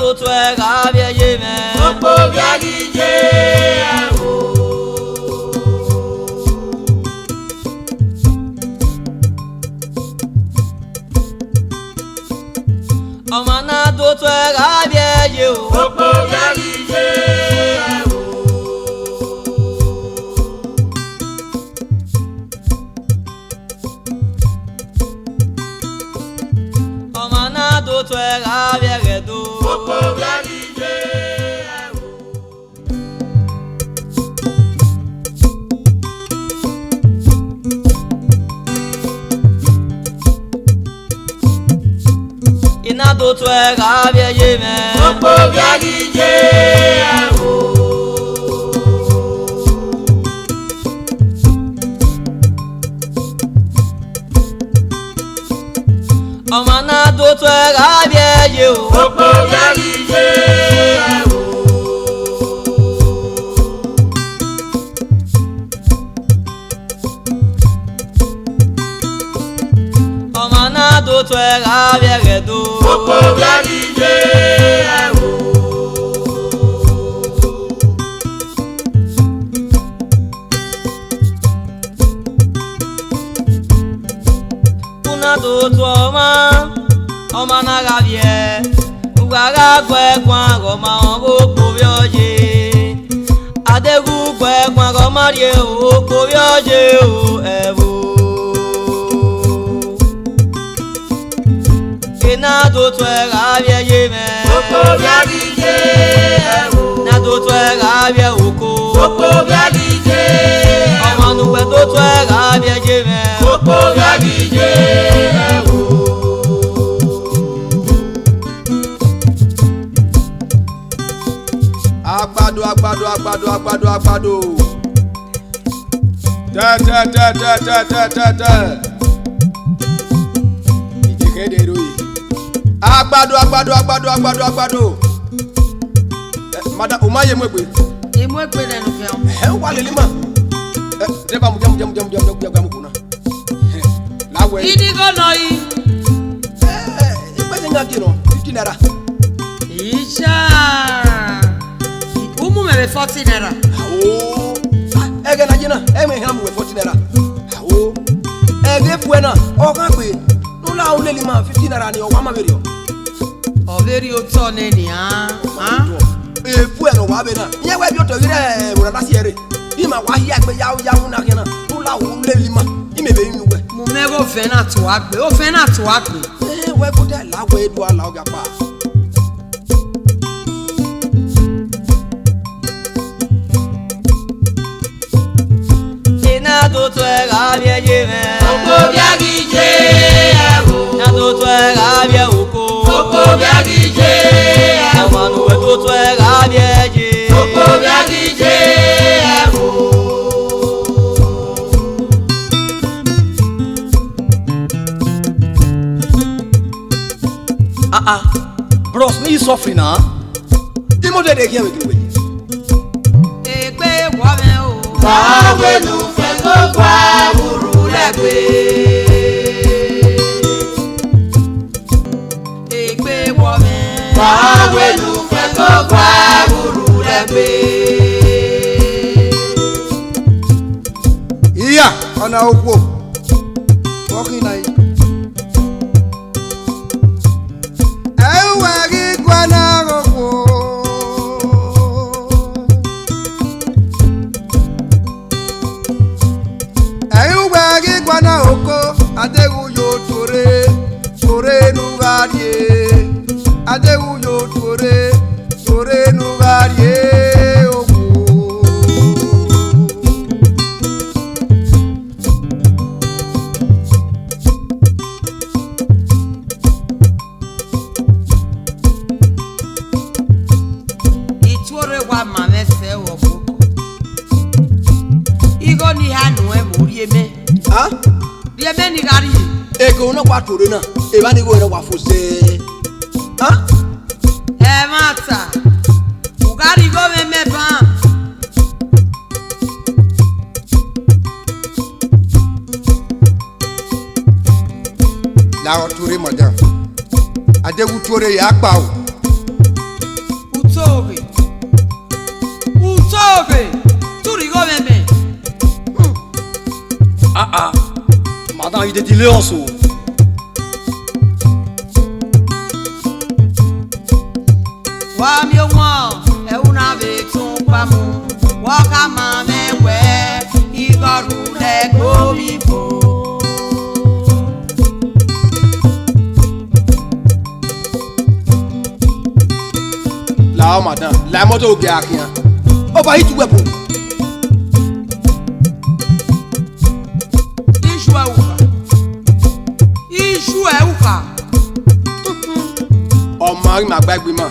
do tu e gabia yeme. Opo biagije awo. Omana do tu e gabia ye. Opo biagije awo. Omana do tu e gabia gedo. Opo biagije awo. Ina do tu e gabia yeme. Opo biagije awo. Omana do tu e gabia ye. Opo biagije awo. Omana do tu e gabia gedo. Opo biagije awo. Una do tu omana gabia. Ugaga kwe kwa goma obo kobioje. Adegu kwe kwa goma rie o kobioje o ebu. Ina do tu e gabia yeme. Opo biagije awo. Na do tu e gabia oko. Opo biagije awo. Omanu we do tu e gabia yeme. Opo biagije awo. Agbado. Tẹ. Ìjìkéde ìròyìn. Agbado. Madam, o ma ye mo egbe. Emu ekpe lẹnu fẹun. Wà lè lima. Dẹ́gbà mu jẹ́mu kuna. Láwẹ̀. Idigo nọ yìí. Ìgbésẹ̀ ń gàgé nọ, 50 naira. Ìṣá. Umu mẹ̀rẹ̀ 40 naira. Awo. Ẹgẹ na jẹ́ náà, ẹ̀mẹ̀ hàn mu wẹ̀ 40 naira. Awo. Ẹgẹ fún ẹ náà, ọkàn pé nula àwọn lè lima 50 naira ni ọwọ́ àmàbẹ̀rẹ̀ ọ. Ọ̀bẹ̀rẹ̀ òtọ́ ní ni hàn. Efu ẹ̀ nọ wà bẹ̀ náà. Ìyẹn wẹ́ bí o tọ̀ yìí rẹ̀ wòrán lásì ẹ̀rẹ̀. Bí ma wá yí àgbẹ̀ yáwó náà kẹ́ náà, nula àwọn lè lima. Ìmẹ̀ bẹ̀ yín wẹ̀. Mo mẹ́rẹ̀ òfin náà tó wá gbé. Òfin náà tó wá gbé. Wẹ́ kó dẹ̀ láwọ̀ edu àlà ọ̀gá pa. Ina do tu e gabia yeme. Opo biagije awo. Na do tu e gabia oko. Opo biagije awo. Omanu we do tu e gabia ye. Opo biagije awo. Bros, ni suffering na. Imo de kia we kiwe. Ègbé wọ́mẹ̀ o. Wàwẹ̀lú fẹ́ kó kwa wúrú lẹ́gbẹ̀ẹ́. Ègbé wọ́mẹ̀. Wàwẹ̀lú fẹ́ kó kwa wúrú lẹ́gbẹ̀ẹ́. Iya, ona okwo. Walking na. Ewa gi kwana okwo. Ewa gi kwana oko, adegu yo tore nugarie. Adegu yo tore nugarie okwo. Ìtúwọ́rẹ́ wa mà mẹ́fẹ́ wọ̀ kókó. Igo ni ha nù ẹ̀ mọ̀ rí emẹ́. Ah? Rí emẹ́ ni kárí. Ego na kwa tore na. Eba ni go na wa fose. Ah? Ẹ má ta. Ugari go mẹ́mẹ́ pan. La tore madam. Adegu tore ya pa o. pe. Tu rigo meme. Ah. Madame, il était en sous. Wa mi won e una be tun pa mu. Wa ka ma mewe igoru le go mi bo. La madame, la moto qui a rien. On va y tout weapon. Iṣu Oh Marie ma bague ma.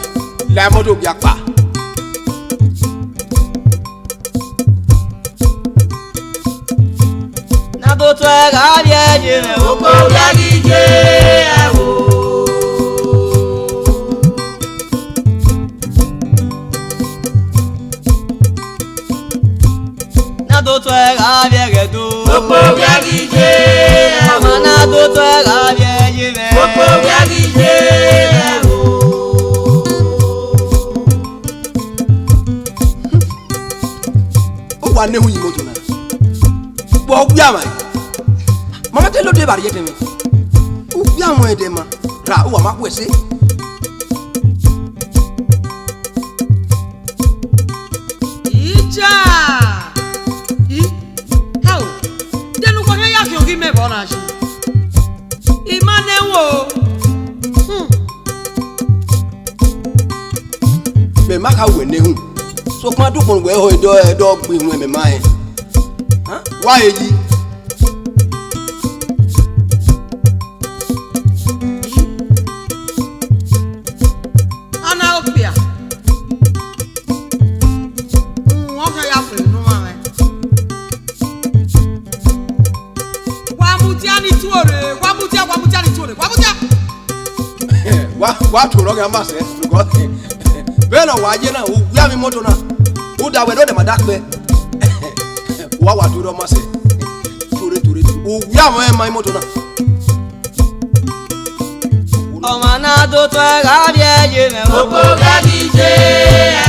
La moto qui a pas. Na do to ga bie je me o Oko yagi je ewo. na do to ga bie ge do Oko yagi je ewo. mama na do to ga bie je me Oko yagi je ewo. O wa ne hu yi moto na. Bo bia mai. Mama te lo de bari yete mi. O bia mo e de ma. Ra o wa ma kwese. Ija. How? Denu ko ya fi ogi me bona shi. Imane wo. Me ma ka we ne hu. So kuma du kun we ho do gbe hu me ma e. Ha? Wa eyi. Ana opia. Wọ́n fẹ́ ya fún inú máa rẹ̀. Wàmútíá ni túwòrè, wàmútíá ni túwòrè, wàmútíá. Wa to ro ga ma se. Because be na wa je na o bia mi moto na. O da we no de ma dakpe. Wa to ro ma se. Tore. O bia mo e ma moto na. mama na do to ga bie je me Oko yagi je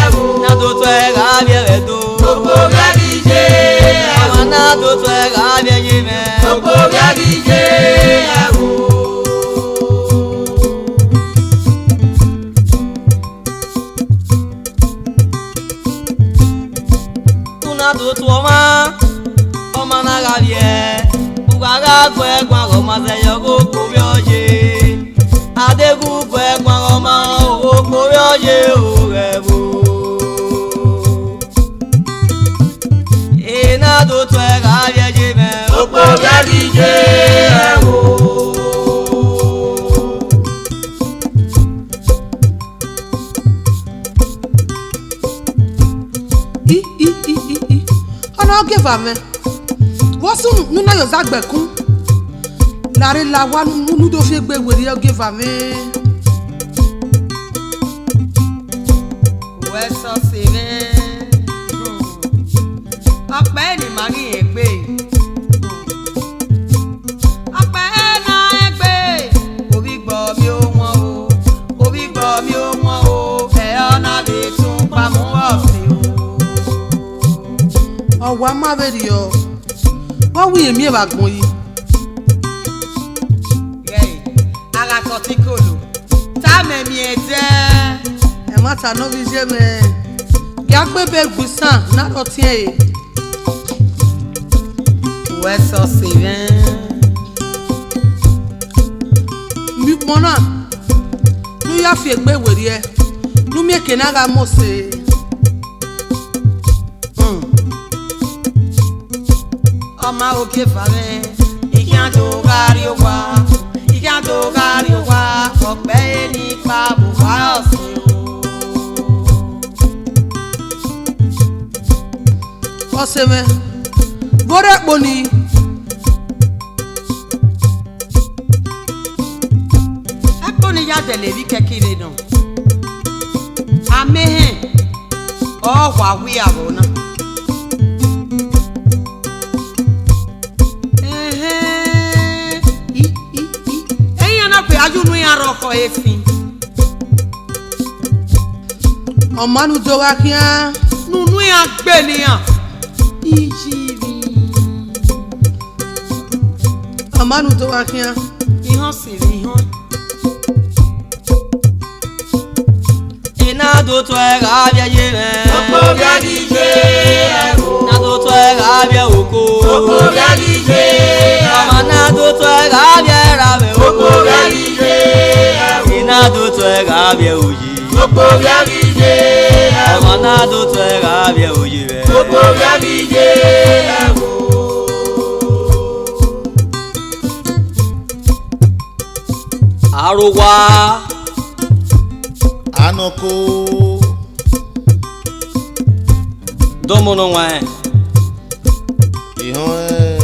ewo. na do to ga bie ge do Oko yagi je mama ewo. na do to ga bie je me Oko yagi je ewo. una do to oma na ga bie ugwa ga gwe gwa go ma se yo go ko bi oje adegu gwe gwa go ma o ko bi oje o re bo e na do to ga bie je me Oko yagi je ewo. Ọ̀nà ọ̀gẹ̀fà mẹ́. Wọ́n sún nínú ayọ̀ zágbẹ̀kún. Lárí la wá nínú tó fi gbé wèrè ọ̀gẹ̀fà mẹ́. Wẹ́ sọ sí mẹ́. Ọpẹ́ ni màá rí yẹn gbé. Ọpẹ́ náà ẹ gbé. Òbí gbọ́ mi ó wọ́n o. Òbí gbọ́ mi ó wọ́n o. Ẹ̀ ọ́nà lè tún pamọ́ ọ̀sìn o. Ọwọ́ a máa bẹ̀rẹ̀ yọ. Wọ́n wí èmi ẹ̀ bá gbọ́n yìí. Ara sọ tí kò lò. Tá mẹ̀mí ẹ̀ jẹ́. Ẹ má ta ní fi ṣe mẹ́. Yà gbé bẹ́ẹ̀ gbèsàn náà lọ tiẹ̀ yìí. Wẹ́ sọ sí rẹ̀. Mi pọn náà. Nú yà fi ègbé wèrè ẹ. Nú mi èké náà ga mọ̀ sí i. Ọmọ òkè fàrẹ́, ìkíá tó kárí ó wá, ìkíá tó kárí ó wá, ọ̀pẹ́ nípa bùbá ọ̀sìn o. Ọ̀sẹ̀ mẹ́, bóra pò ní. Ẹ̀pọ̀ ni yá tẹ̀lé bí kékeré náà. Àmẹ́hẹ̀, ọ̀wà wí àbọ̀ náà. Ajunu ya roko efin. Omanu doga kia nunu ya gbeniya ijibi amanu to wa kian ihan siri ihan ina do to e ga bia ye me Oko bia dije ego. na do to e ga bia oko Oko bia dije ego. mama na do to e ga bia ra me Oko bia dije ego. ina do to e ga bia oji Oko bia dije ego. mama na do to e ga bia oji be Oko bia dije ego. arugwa Anoko domo no wa ihon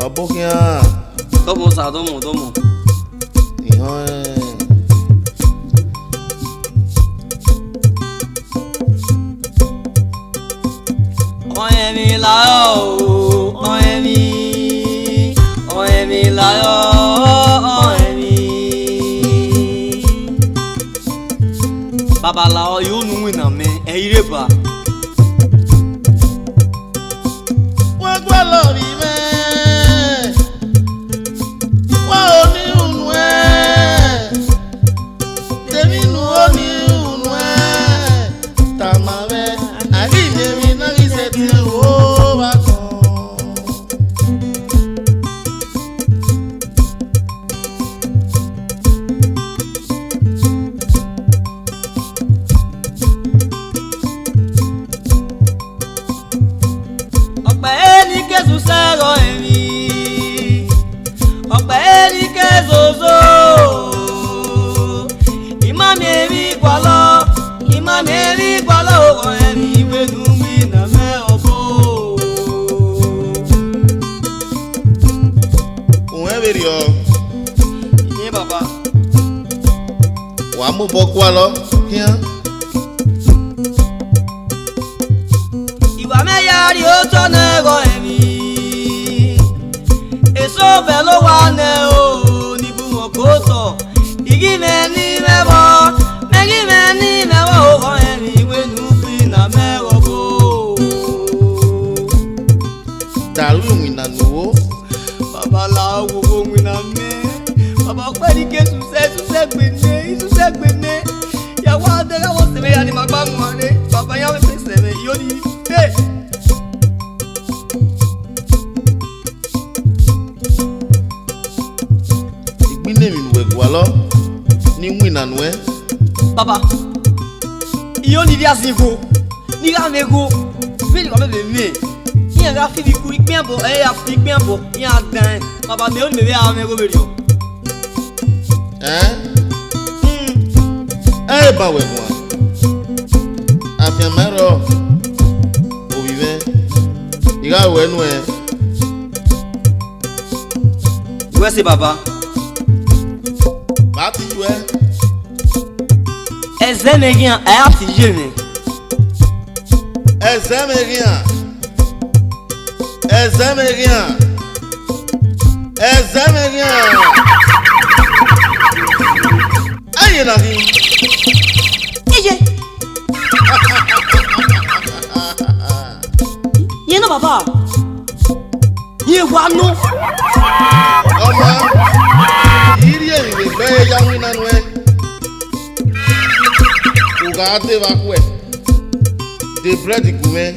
abokia domo sa domo ihon oye mi la o oye mi la o oye mi baba la o yo nu win na me e ire ba wa gwa lo ri me wa oni unu temi nu oni unu tamave ali me mi na ri se ti o ba kan ọpẹ́ ní késù sẹ́rọ̀ èmi ọpẹ́ ní kézozo ìmọ̀mí èmi gbọ́lọ́ ọ̀rọ̀ ẹ̀mí ìwénu mi nà mẹ́ ọ̀bọ̀. òun ẹ bèrè ọ ìyẹn bàbá wàá mú bọ kó a lọ kíá ìwà mẹ́yà rí ó tọ́ náà ẹ̀rọ ẹ̀mí èso ọbẹ̀ ló wà náà o níbu wọn kò tọ̀ ìgí mẹ́ni mẹ́bọ̀ ọ̀rọ̀ ẹ̀mí ìwénu mi nà mẹ́ ọ̀bọ̀. dàrú ìwìn ìnànú wo babaláwo ohun iná mẹ́ bàbá pẹ́ ní ké ṣuṣẹ́ gbẹ̀nẹ́ yàwó adẹ́rẹ́wọ̀ sẹ̀mẹ́ yà ni màá gbà mọ́ rẹ̀ bàbá yà wẹ́pẹ́ sẹ̀mẹ́ yóò ní bẹ́ẹ̀. ìgbínlẹ̀ mi wẹ̀ wà lọ ní ìwìn ìnànú ẹ bàbá yóò ní bí a sì kó ní ká mi kó bẹ́ẹ̀ ni kò bẹ́ẹ̀ mi yẹn ká fi mi kú ìpín àbọ̀ ẹ̀ yà fi ìpín àbọ̀ yẹn à dán ẹ̀ bàbá mi ò ní bẹ́ẹ̀ àwọn ẹ̀kọ́ bẹ̀rẹ̀ o. ẹ bá wẹ̀ wọ́n àfihàn mẹ́rọ òbí mẹ́ ìhà wẹ̀ nù ẹ wẹ́ sí bàbá bá ti ju ẹ ẹ̀zẹ́ mi yẹn ẹ̀ á ti yé mi. ẹsẹ̀ mi rìn ẹsẹ̀ mi rìn ẹsẹ̀ mi rìn ẹ̀yìn náà ni. Iye. Yẹn náà bàbá. Yẹn wà nù. ọmọ yìí èyí lè gbẹ́ ẹja wí nánú ẹ ògá dé wa kú ẹ dé búrẹ́dì gùnmẹ́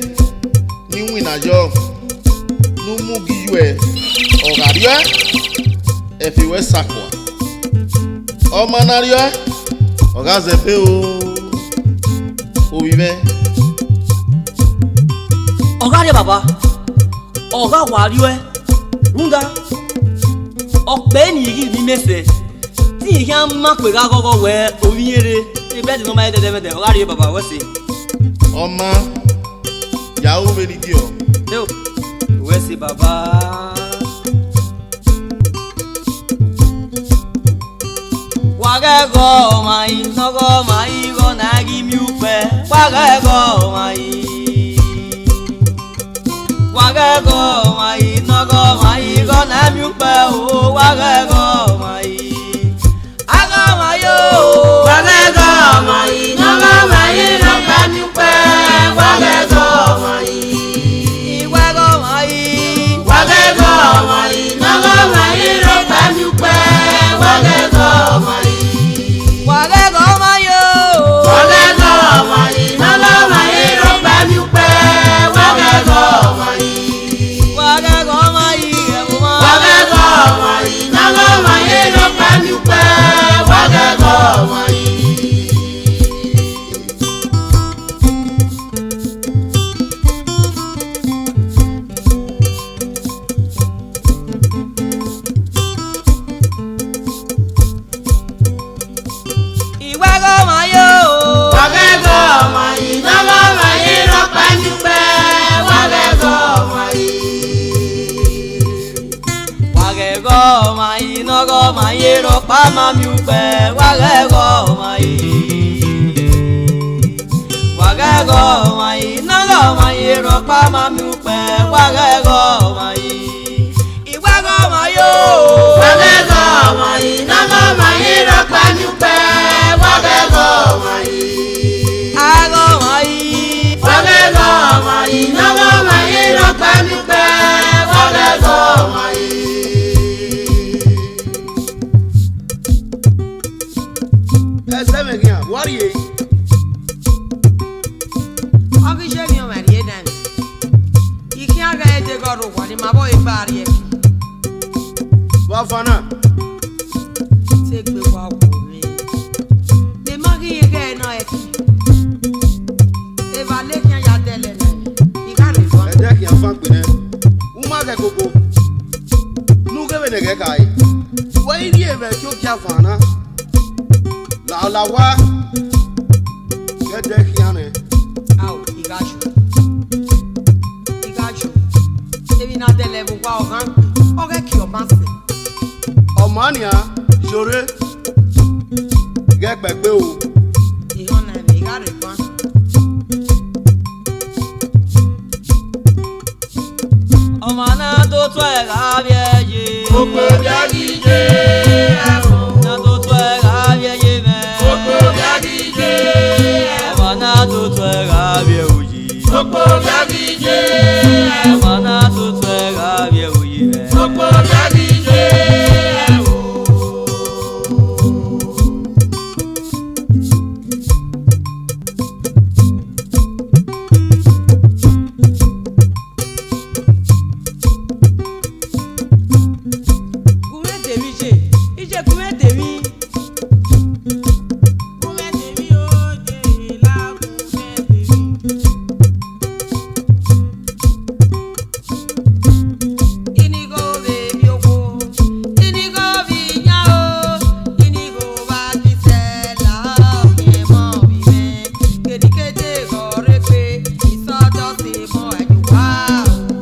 ní wìnàjọ́ ní mú gíyú ẹ ọ̀gá rí ẹ ẹ̀fìwẹ́ sàkùà ọmọ náà rí ẹ ọ̀gá zẹ̀pẹ́ o òbí mẹ́. Ọ̀gá rẹ̀ bàbá. Ọ̀gá wà rí ẹ. Rúndà. Ọ̀pẹ́ nìyí ní mẹ́sẹ̀. Tí ìyí á má pè ká kọ́kọ́ wẹ̀ orí yẹrẹ. Ṣé bẹ́ẹ̀ tí wọ́n máa yẹ dẹ́dẹ́mẹ́dẹ́ ọ̀gá rẹ̀ bàbá wẹ́ sí. ọmọ yahoo mẹ́rin di ọ. Ṣé o wẹ́ sí bàbá? Wàgẹ́gọ́ ọ̀mà yìí nọ́gọ́ ọ̀mà yìí kọ́ náà kí mi ò pẹ́. Wàgẹ́gọ́ ọ̀mà yìí. Wàgẹ́gọ́ ọ̀mà yìí nọ́gọ́ ọ̀mà yìí kọ́ náà mi ò pẹ́ o. Wàgẹ́gọ́ ọ̀mà yìí. Agọ́ ọ̀mà yóò. Wàgẹ́gọ́ ọmọ yìí nọ́gọ́ ọmọ ro pa ma mi upe wa ge go mai na go mai ro pa ma mi upe wa ge go mai iwa go mai yo wa ge go mai na go mai ro pa mi upe wa ge go mai a go mai wa ge go mai na go mai ro pa mi upe wa ge go mai Ezemegia, what are you? Ogi je mi o mari edan. Iki aga ete goro kwa ni mabo e bari e. Wafana. Se gbe wa wo mi. De magi ye ke no e. E va le kian ya tele na. Ika le fo. Ede ki afan pene. Uma ke koko. Nu ke bene ke kai. Wa iri e be kyo kya fana. La wa. Ede ki ane. Au, igacho. Igacho. Ebi na tele bu kwa ogan. Oge ki o banse. Omania, jore. Ge gbegbe o. Ihon na me iga re fo. Omana to twa ga bie ye Gbogbo bia dije aro na to twa ga bie ye me Gbogbo bia dije Omana to twa ga bie uji Gbogbo bia dije Omana to twa ga bie uji me Gbogbo bia dije Kume temi je. Ije kume temi. Kume temi o je la kume temi. Inigo baby oko. Inigo vinya o. Inigo ba ti sela ye mo bi me. Kedikete gore pe. Isodo se mo ajuwa o.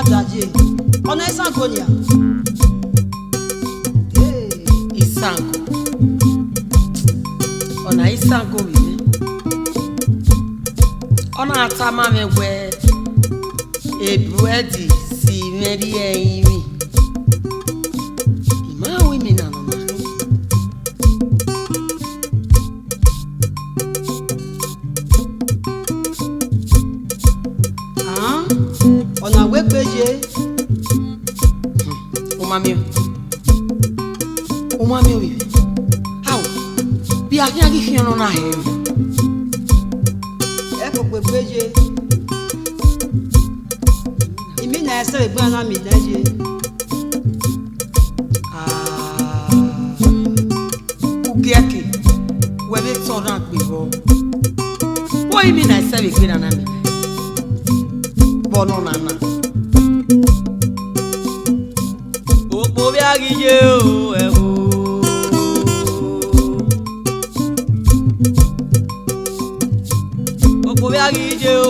daje. Ona isango nia. Isango. Ona isango wi. Ona atama megwe. Ebuedi si meri eimi. Ima wi mi na no. Ona we peje. O mami wi. How? Bi akin agi kian no na he. E ko pe peje. Imi na ese egba na mi daje. Ugiaki. We be so ran pe bo. Wo imi na ese egba na mi. Bono nana. Opo bi agije o ewo. Opo bi agije o.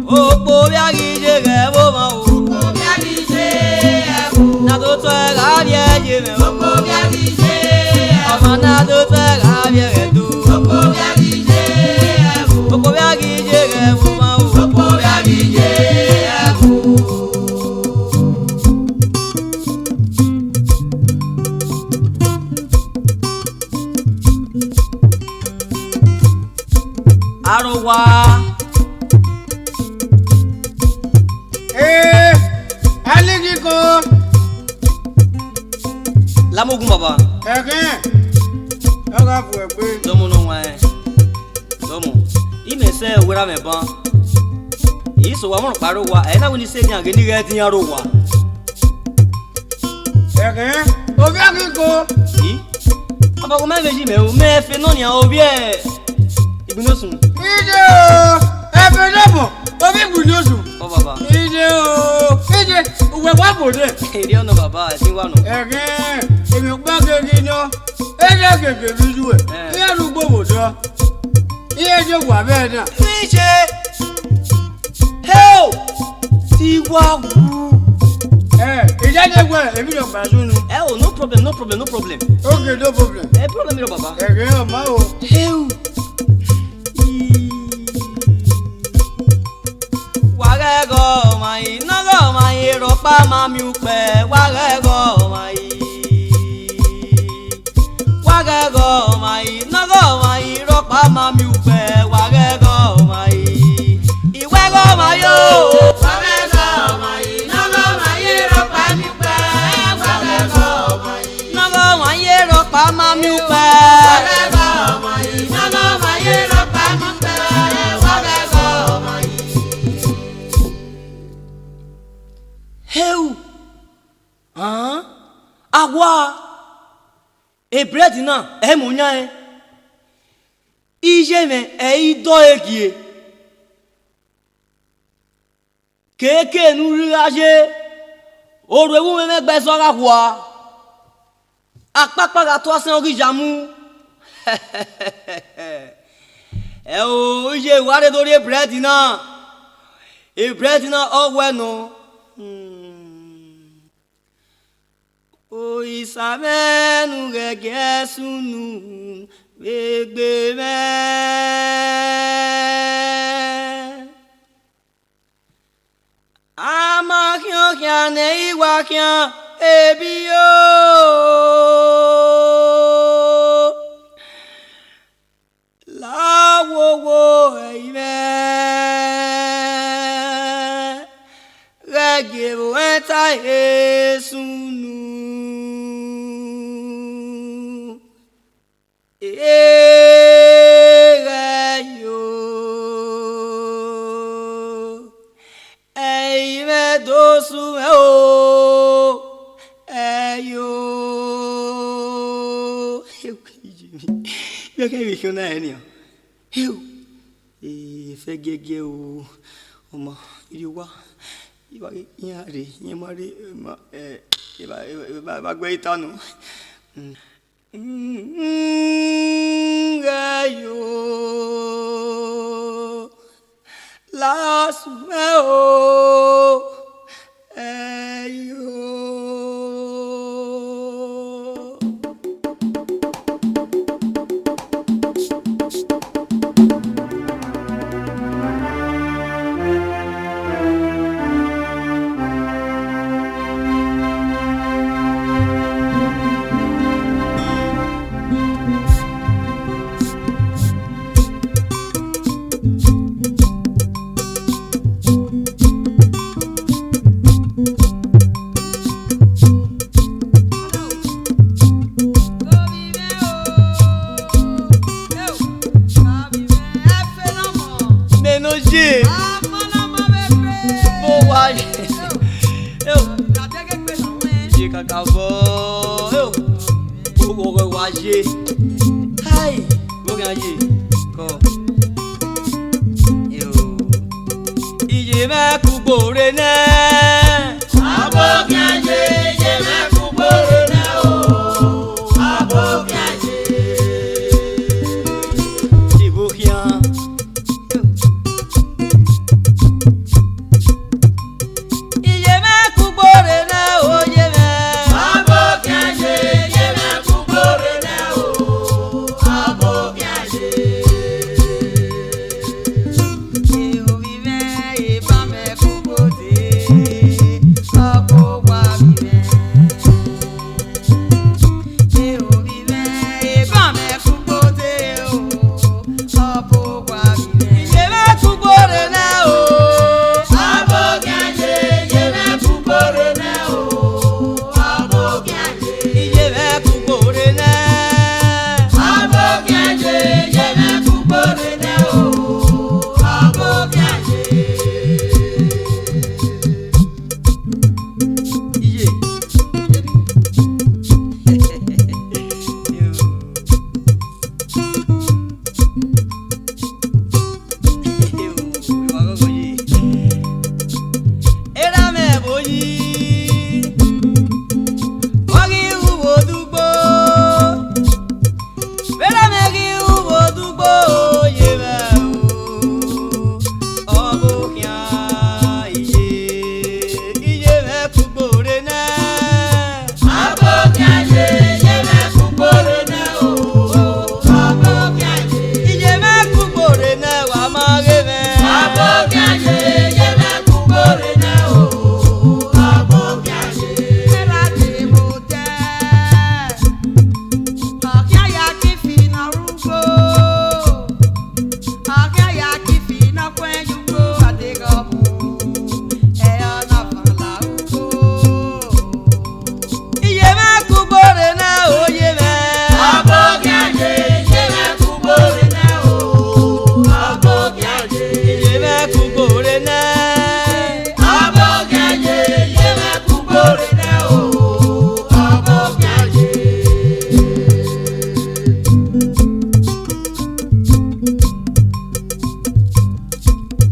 Opo bi agije ewo ma o. Opo bi agije ewo. Na do to e ga bi eje me. Opo bi agije ewo. Ọmọ na do to e ga bi e do. Opo bi agije ewo. Opo bi agije ewo ma o. Opo bi agije ewo. Arowa. Aligiko. Lamogun baba. Oga fu egbe. Domo no wa e. Domo. Ime se wera me ban. Iso wa mo paro wa. E na woni se ni age ni re tin aro wa. Oga Aligiko. Yi. Aba ko me veji me o me fe no ni a obi e. Ibino sun. Ije o. Ebe domo. Obi bunosu. O baba. Ije o. Ije uwe wa bode. Eri ono baba e tin wa no. Èmi gba gege no. Eje gege bidu e. Iye lu gbowo do. Iye je wa be na. Ije. Hell. Ti wa wu. Ije je gwe èmi lo gba sunu. Oh, no problem, no problem, no problem. Okay, no problem. Problem ro baba. O ma o. Hell. Wagego mai, nago mai, ropa mami upe. Wagego mai. Wagego mai, nago mai, ropa mami upe. Wagego mai. Iwego mai yo. Wagego mai, nago mai, ropa mi pe. Wagego mai. Nago mai, ropa mami upe. Wagego mai, nago mai, ropa mi pe. Wagego mai. Heu. Agua. E bread na e mo nya e. Ije me e ido egie. Keke nu riaje. Oru ewu me me gbe so ga kwa. Apapa ga to asan ori jamu. E o ije wa de dori bread na. E bread na o we no. O isamenu gege sunu gbegbe me. Ama kion kian ne iwa kian ebi o. La wo wo eime. Rege wo eta esunu. Eu quero ver que eu não é, né? Eu. E feguegue o uma iriwa. E vai inhare, inhare, vai aguentar não. Gaio. La sueo. ije bo wa eu je kaka bo eu o wa je hai bo ga je ko eu ije me ku gbore na abo ga je je me ku gbore na o abo ga je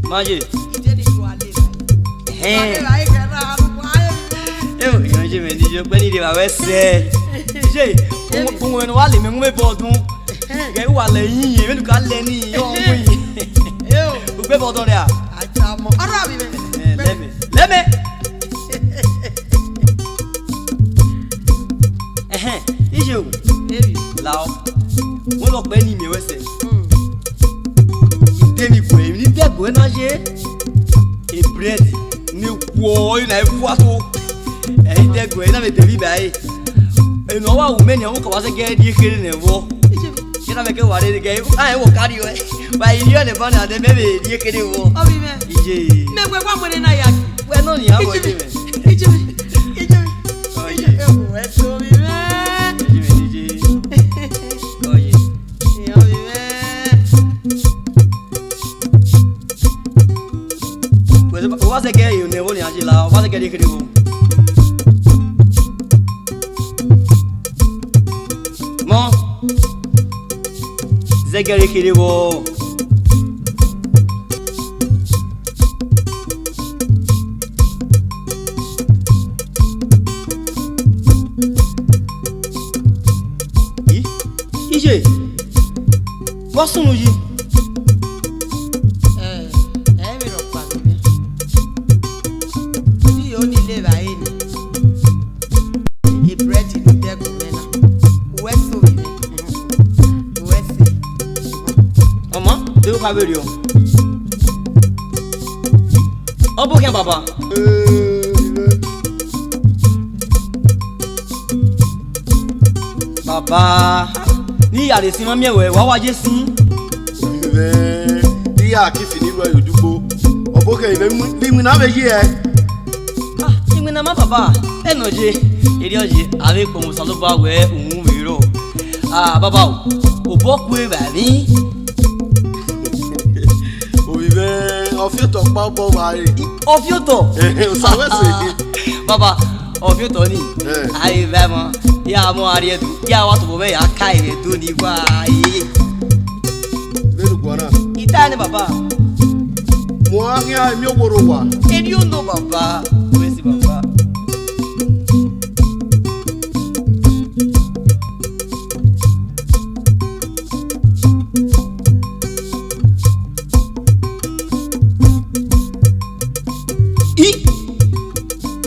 Maje. Eu je me di je pe ni de ba we se. Je ohun enu wa le mi mu bodun. Ge wa leyin yin me du ka le ni yo ohun yin. O gbe bodun re a. Ajamo. Ara mi me. Leme. Ije o. Lao. Mo lo pe ni mi we se. Demi ko emi ni dego na je e bread ni wo ina e fu aso e dego ina me debi bai e no wa wo me ni wo ko wa se ge di kere ne wo kina me ke wa de ge ai wo kari we ba iri ne ba na de me be di kere wo Obi me. ije Me gwe kwa mwere na ya. we no ni awo ije me Ije. oye We so mi me. ije oye Obi me. o wa se ge yo ne wo ni aje la o wa se ge di kere wo mo zegere kere wo ije wa sunu yi Mi ro pa mi. Ti yo ni le ba yi ni. E bread ni de ko me na. We so mi me. We se. ọmọ tí ó kàwé rí o ọ bó kí n bàbá bàbá ní ìyàrá sí mọ́mí ẹ̀wẹ̀ wá wájé sí iya akifi ni wa yodugbo oboke ibe mi na be ye ìgbìn náà má bàbá ẹnà jẹ èrè ọjẹ àwẹ pọ̀mù sálọ́bà wẹ̀ òun mìíràn bàbá o bọ́ kú ẹ̀ bàbí obibe Ọ̀fíọ̀tọ̀ pa bọ́ wa rè. Ọ̀fíọ̀tọ̀. Ọ̀sàwẹ̀ sè. Baba, ọ̀fíọ̀tọ̀ ni. Ayé fẹ́ mọ. Yà á mọ àríyé tu. Yà á wá tó bọ̀ mẹ́ yà á ká ìrè tó ní wá ayé. Bẹ́ẹ̀ni gbọ́nà. Ìta ni baba. Mo á kí á mi ò wòrò wà. Èdè yóò nọ baba. Wẹ́ẹ́ sí baba.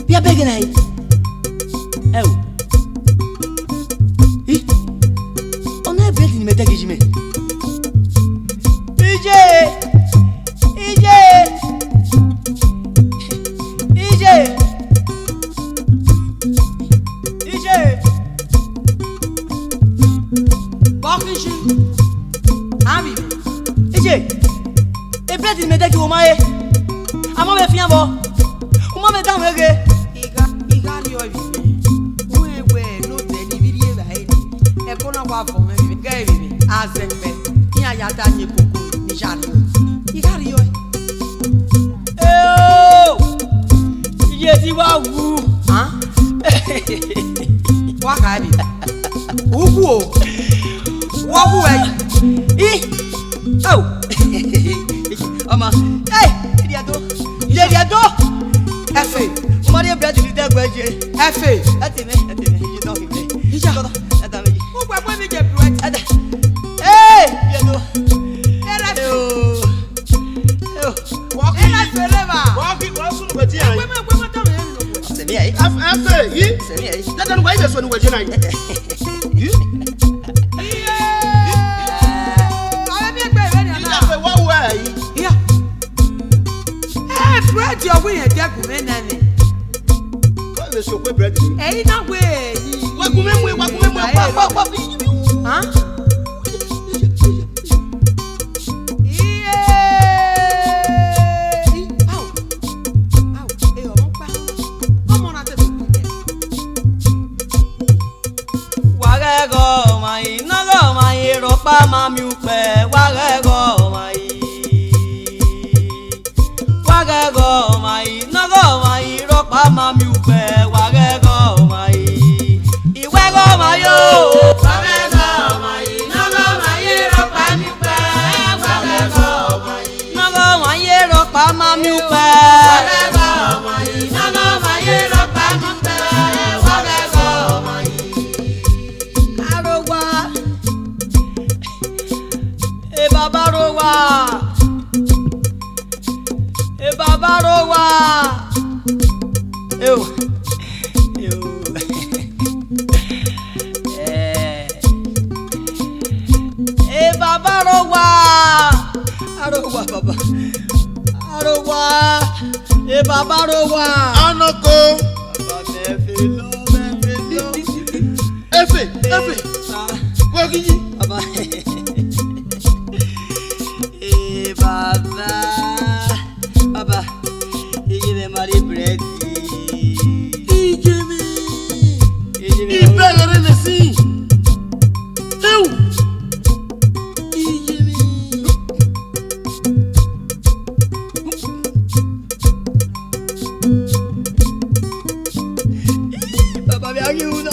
Bia bege na yi. Ewo. Ona e bread ni me tagi jime. Ije. Ije. Ije. Ije. Bọ́kíṣí. Àmì. Ije. E bread ni me tagi wo ma ye. Amo be fian bo. O ma me dan wege. Iga rí ọ ìbí. Wọ́n ewé ló tẹ̀ ní bírí ẹ̀rọ ayé ni. Ẹ̀kọ́ náà wà fọ̀ mẹ́bí. Gẹ́ ìbí. Azẹ̀pẹ̀. Ní àyàtà ní kòkó ní sàlẹ̀. Iga rí ọ. Iye ti wá wú. Wá kà á bì. Wúkú o. Wọ́n kú ẹ̀ yìí. Ọmọ. Ìdí ẹ̀dọ́. Ẹ̀fẹ̀. Ọmọdé bẹ̀rẹ̀ ti fi dẹ́gbẹ́ ṣe. Ẹ̀fẹ̀. Ẹ̀tìmí. Ìyí náà kìí. Ìjà. Ẹ̀tà méjì. Ó gbà pé mi jẹ bùrẹ́dì. Ẹ̀tà. Ìdí ẹ̀dọ́. Ẹ̀rẹ̀fẹ̀. Ẹ̀rẹ̀fẹ̀ mà. Wọ́n sùn wẹ̀ tí a yìí. Gbẹ́mọ̀ tọ̀rọ̀ yẹn lò. Sẹ̀mí ẹ̀ yìí. Ẹ̀fẹ̀ yìí. Sẹ̀mí ẹ̀ yìí. Dandan wà yìí sọ ni wẹ̀ jẹ́ náà yìí. Àwọn bí ẹgbẹ́ ìwé ni àná. Ẹ̀fẹ̀ wá wẹ̀ yìí. Ìyá. Bùrẹ́dì ọ̀gbìn yẹn dẹ́kun mí nẹ́ni. Wọ́n lè sọ pé bírèdì ni. Ẹ̀yin náà wé èyí. Wàkúmẹ́mú pàpàpà. Hàn? Iye. Awo. Ọmọ pa. Ọmọ náà tẹ̀sán kú jẹ. Wàrẹ́gọ̀ ọmọ yìí. Nọ́gọ̀ ọmọ yìí. Rọ̀pá máa mi pẹ̀. Wàrẹ́gọ̀ ọmọ yìí. Wàrẹ́gọ̀ ọmọ yìí. Nọ́gọ̀ ọmọ yìí. Rọ̀pá máa mi pẹ̀. Wàrẹ́gọ̀ ọmọ yìí. Ìwẹ́gọ̀ ọmọ yóò. Wàgẹ́gọ̀ ọmọ yìí, nọ́gọ̀ ọmọ yìí rọ̀pá mi pẹ́. Wàgẹ́gọ̀ ọmọ yìí. Nọ́gọ̀ ọmọ yìí. Rọ̀pá máa mi pẹ̀. Wàgẹ́gọ̀ ọmọ yìí, nọ́gọ̀ ọmọ yìí rọ̀pá mi pẹ́. Wàgẹ́gọ̀ ọmọ yìí. Arogwa. Baba rowa. Baba rowa. Ew. Ew. Baba rowa. Arogwa baba. Arogwa. Baba rowa. Anoko. Baba mefe lo. Ẹ̀fẹ̀. Wọ́n kí yí. Baba. Baba. Baba. Iye me mari bread. Ìjẹ̀mí. Ìbẹ̀rẹ̀ rẹ̀ lè sí. Ewu. Ìjẹ̀mí. Baba mi agi una.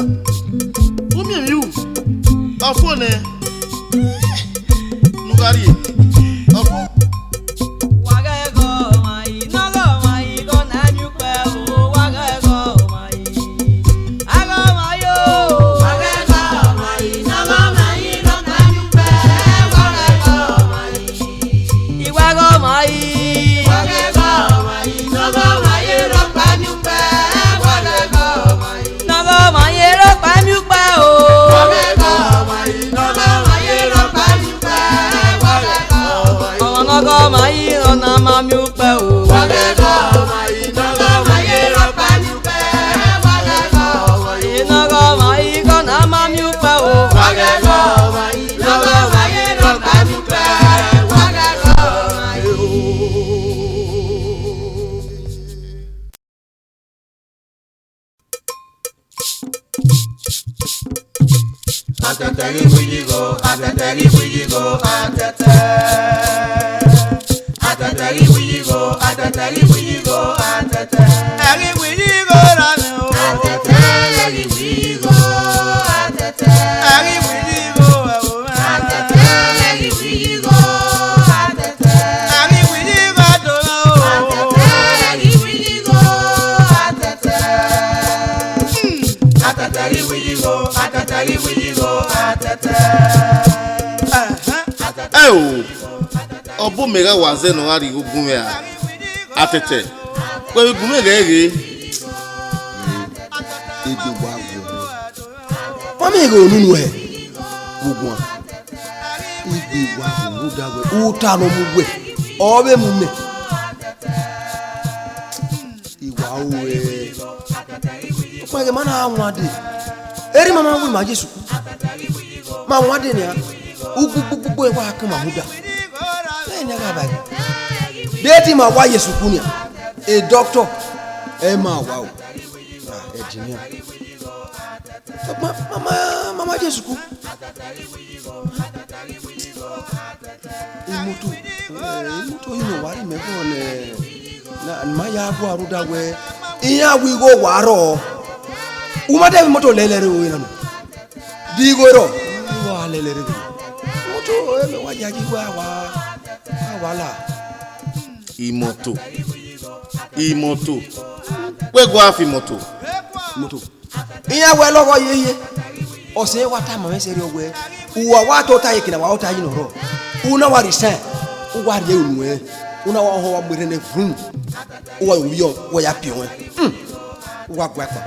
Wọ́n mi ẹ̀mí wù. Ọ̀fọ̀ nẹ. Nugari. Ọ̀fọ̀. Wàgẹ́gọ̀ ọmọ yìí. Nọ́gọ̀ ọmọ yìí. Gọ́nà mi pẹ́ o. Wàgẹ́gọ̀ ọmọ yìí. Agọ̀ ọmọ yóò. Wàgẹ́gọ̀ ọmọ yìí, nọ́gọ̀ ọmọ yìí rọ̀pá mi pẹ́. Wàgẹ́gọ̀ ọmọ yìí. Ìwẹ́gọ̀ ọmọ yìí. Wàgẹ́gọ̀ ọmọ yìí, nọ́gọ̀ ọmọ yìí rọ̀pá mi pẹ́. Wàgẹ́gọ̀ ọmọ yìí. Nọ́gọ̀ ọmọ yìí. Rọ̀pá mi pẹ́ o. Wàgẹ́gọ̀ ọmọ yìí, nọ́gọ̀ ọmọ yìí rọ̀pá mi pẹ́. Wàgẹ́gọ̀ ọmọ yìí. Ọmọ nọ́gọ̀ ọmọ yìí. Rọ̀nà máa mi pẹ́ o. Wàgẹ́gọ̀ ọmọ yìí, nọ́gọ̀ ọmọ yìí rọ̀pá mi pẹ́. Wàgẹ́gọ̀ ọmọ yìí. Nọ́gọ̀ ọmọ yìí. Gọ́nà máa mi pẹ́ o. Wàgẹ́gọ̀ ọmọ yìí, nọ́gọ̀ ọmọ yìí rọ̀pá mi pẹ́. Wàgẹ́gọ̀ ọmọ yìí. Atẹ̀tẹ̀ rí wíyígo, atẹ̀tẹ̀ rí wíyígo, atẹ̀tẹ̀. Atẹ̀tẹ̀ rí wíyígo, ATETE liwigo ATETE. Liwigo rami o. ATETE liwigo ATETE. Liwigo ewo. ATETE liwigo ATETE. Liwigo adora o. ATETE liwigo ATETE. ATETE liwigo ATETE liwigo ATETE. Obo mega waze no ari gugume a ATETE kwe gugume gege Ebe wa go. Mama go nunu e. Gugun. Ebe wa go dawe. Uta no mu we. Obe mu me. Iwa owe. Kwa ge mana anwade. Eri mama wi ma Jesu. Ma nwade ni a. Ugugugu e wa kan mahuda. Deti ma wa Yesu kunia. A doctor. Ma wow. Engineer. Mama Jesu ku. Imutu ino wari me ko ne na ma ya bu aruda we. Iya wi go waro. Uma de moto lelere o ina no. Digo ro. Wa lelere. Moto e wa jaji wa wala. Imoto we go afi moto Iya we logo yeye o se wa ta mo se ri owe uwa wa to ta yekina wa o ta yi no ro una wa resign u wa re unu e una wa ho wa gbere ne vrum u wa wi o wa ya pi won u wa gwa pa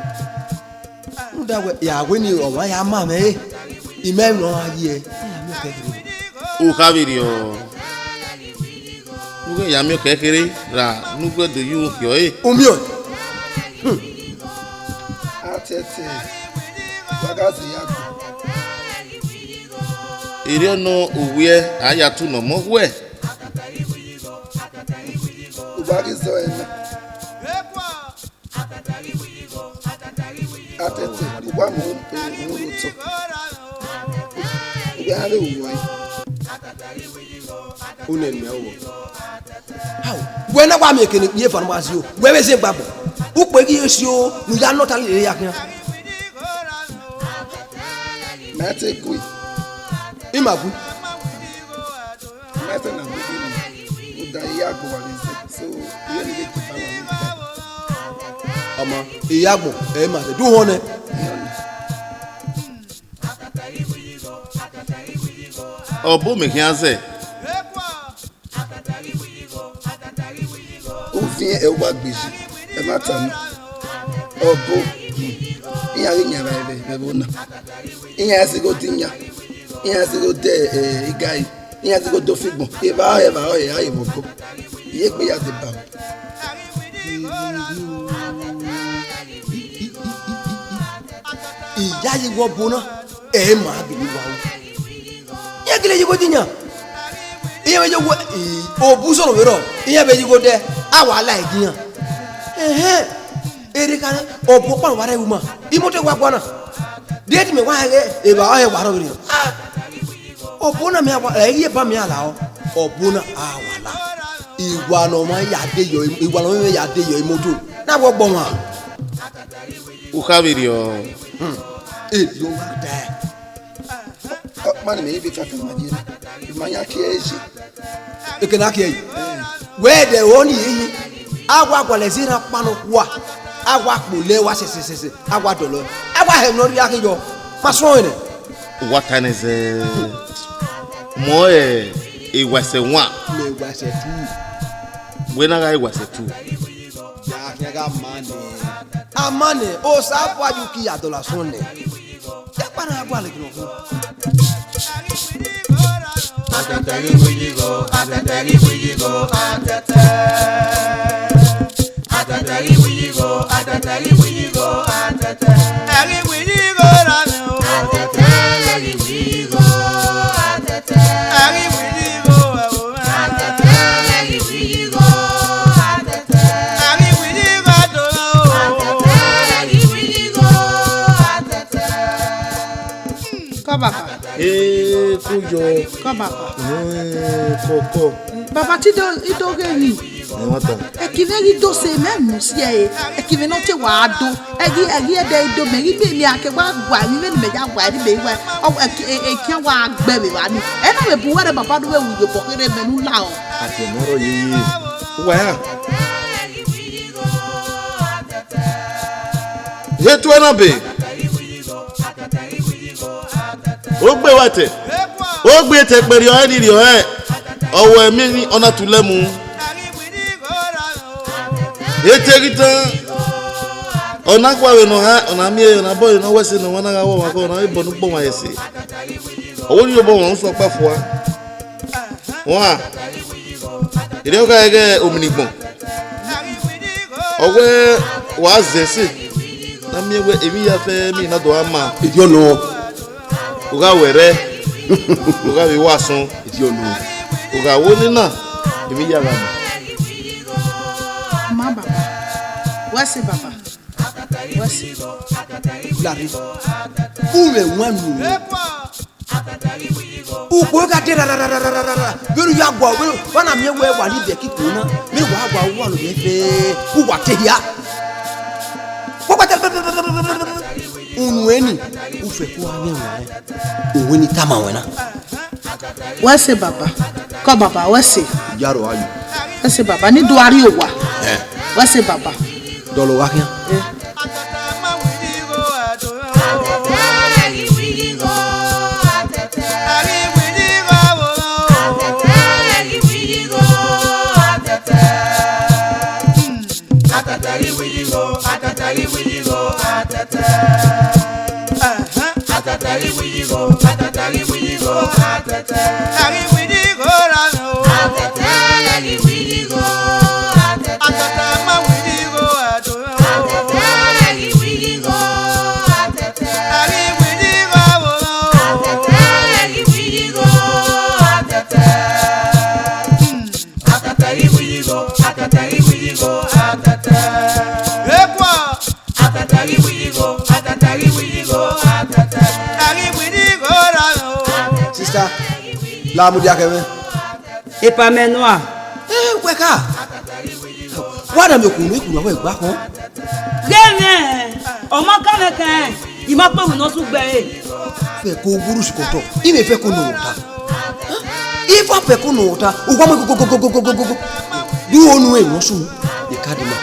nda we ya we ni o wa ya ma me ime no aye ya mi ke kiri o kavirio nugo ya mi kekere ra nugo do yu kyo e omio ATETE bagazi yako. ere no owe aya tu no mo we Ubagizo ena. ATETE ugba mo ruto. Uga le uwa. une me wo how we na kwa me kene ye fa no ma si o we be se gbabo u pe ki esi o nu ya no ta le ya kan Mate kui. imagu Mate na gudi. Uda yako walize. So you need to follow. ama iyagbo e ma se du hone obo me kianze Òfin ẹwà gbèsè ẹ má tà mí ọbọ ìyá rí nyàrá ẹ bẹ bọ náà ìyá ẹsẹkọ ti nyà ìyá ẹsẹkọ tẹ ìgá yìí ìyá ẹsẹkọ tó fi gbọn ìbá ọyẹ ayé mọ bọ ìyẹ pé yà ti bà ó. iya yi wo bona e ma bi ni wa o ye kile yi ko tinya iya be je wo o bu so ro iya be yi ko de awa la igiyan ere kan o bu pa wa re wu ma imote wa gwana date me wa e ba o he wa ro ri o bu na me wa e ye ba me ala o bu na awa la iwa no ma ya de yo iwa no me ya de yo imoto na wo gbo wa o kavirio yo wa de Mani mi ibi kaka majira ìmọ̀nyá kí ẹ ṣe. ekene aka eyi wee de oni eyi agwa gwalezira panu kwa agwa kpole wa sesesese agwa dolo agwa he no ri akinjo maso ene wataneze mo ewase wa me gwa se tu wena ga ewase tu ya kinga mane amane o sa kwa yuki ya dola sonne ya pana agwa le kino ATETE liwigo ATETE liwigo ATETE. ATETE liwigo ATETE liwigo ATETE. Liwigo rami o. ATETE liwigo ATETE. Liwigo ewo. ATETE liwigo ATETE. Liwigo adora o. ATETE liwigo ATETE. Kọ́ bàbá. kujo Kọ́ bàbá. koko Bàbá tí ìdóge yìí. Ekiveri do se même si e ekiveri no te wa do egi e de do me ri mi ake wa gwa mi me me ja gwa ni be wa o e wa gbe be wa ni e na me bu wa de papa do we wu bo kere me nu la o ati moro yi wa ya ye tu na be o gbe wa te o gbe te peri o ni ri o e owo emi ni ona tulemu etegita ona kwawe no ha ona mi e na boy no wese no wana ga wo ma ko na ibo no gbo wa ese owo ni obo won so pa fo wa ire o ga ege ominigbon owe wa zese na mi ewe emi ya fe mi na do ama Idi ono. o ga were o ga bi wasun Idi ono. o ga wo ni na emi ya ga ma baba wasi baba wasi Lari. Uwe wanu. Uko ga de rararararara. Beru ya gwa we wana mi we wa ni be kikuna. Mi wa gwa wa lo be fe. Ku wa te ya. Ko ba te. Unu eni. U fe ku ane wa. O we ni tama wena. wasi baba ko baba wasi Jaro ayu. wasi baba ni do ari o wa wasi baba Dolo wa kian. Sister, la mu dia keme. Et pas maintenant. Weka. Wa da me kunu wa gba kan. Gẹ́gẹ́ ọmọ kánẹ̀kẹ́ ìmọ̀ pé òun náà tún gbẹ̀rẹ̀. Fe ko buru sikoto. Ime fe ko no ta. Ifa fe ko no ta. O gwa mo go. Du onu e no sun. E ka de ma.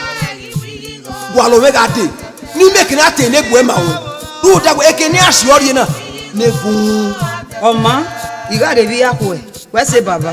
Gwa lo we ga de. Ni me kina te ne gwe ma wo. Du ta go e ke ni asiori na. Ne gun. Ọmọ ìgbà rẹ̀ bí yàkó ẹ̀ wẹ́sẹ̀ bàbá.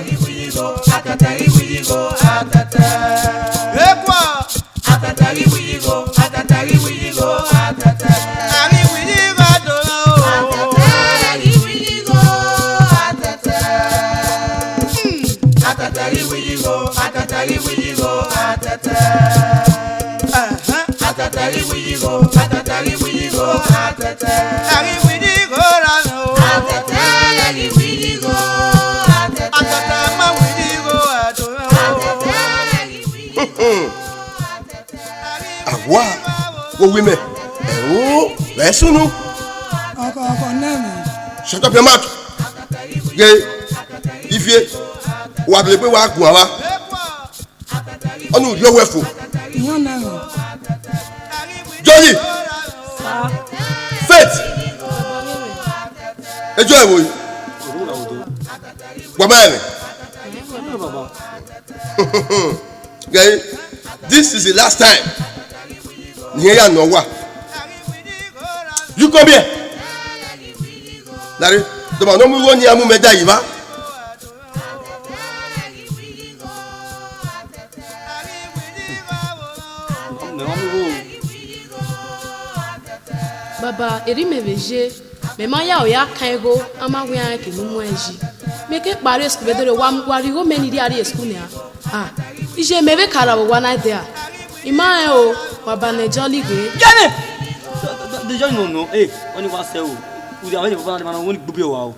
Awa. Wo wi me. O, we sunu. ọkọ nemi Shut up your mouth. Ye. Ifie. Wa bele pe wa gun awa. Onu yo wefo. yan nemi Johnny. Faith. Ejo ewo yi. Wa ba ni. Guy, this is the last time. Niya no wa. You come here. Larry, the man no mu woni amu meja yi ba. Baba, eri me veje. Me ma ya o ya kan go ama we an ke no mu anji. Me ke pare school be do wa ri go many dia school ni ah. Ije me be kara wo na there. Ima o wa ba ne jolly gbe. Gene! The join no. Eh, oni wa se o. U dia we papa na woni gbugbe wa o.